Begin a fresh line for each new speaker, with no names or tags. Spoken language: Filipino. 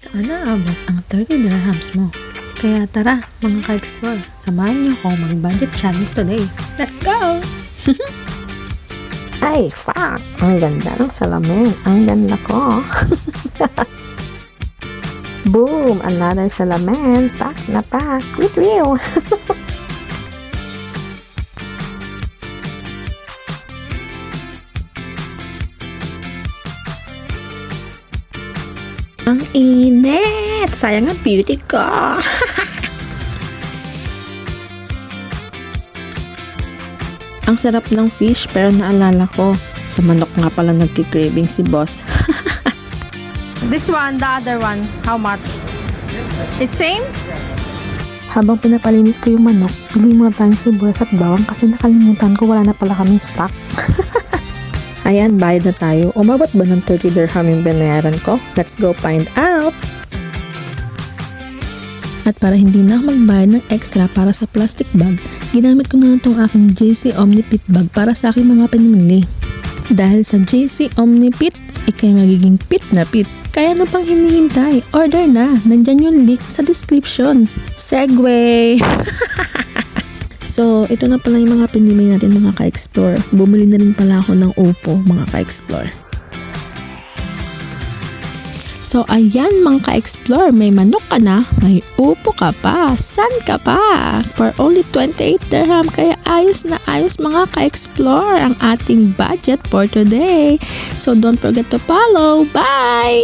Saan naabot ang 30 dirhams mo? Kaya tara mga ka-explore, samahan niyo ako mag-budget challenge today. Let's go!
Ay, fuck! Ang ganda ng salamin. Ang ganda ko. Boom! Another salamin. Pack na pack. With you. Ang init! Sayang ang beauty ko. Ang sarap ng fish pero naalala ko, sa manok nga pala nagki-craving si boss.
This one, the other one, how much? It's same?
Habang pinapalinis ko yung manok, bili muna tayong sibuyas at bawang kasi nakalimutan ko wala na pala kaming stock. Ayan, bayad na tayo. Umabot ba ng 30 dirham yung binayaran ko? Let's go find out! At para hindi na ako magbayad ng extra para sa plastic bag, ginamit ko na lang itong aking JC Omnipit bag para sa aking mga pinamili. Dahil sa JC Omnipit, ikay magiging pit na pit. Kaya ano pang hinihintay? Order na! Nandyan yung link sa description. Segway! So, ito na pala yung mga pinimili natin mga ka-explore. Bumili na rin pala ako ng upo mga ka-explore. So, ayan mga ka-explore, may manok ka na, may upo ka pa, san ka pa? For only 28 dirham, kaya ayos na ayos mga ka-explore ang ating budget for today. So, don't forget to follow. Bye!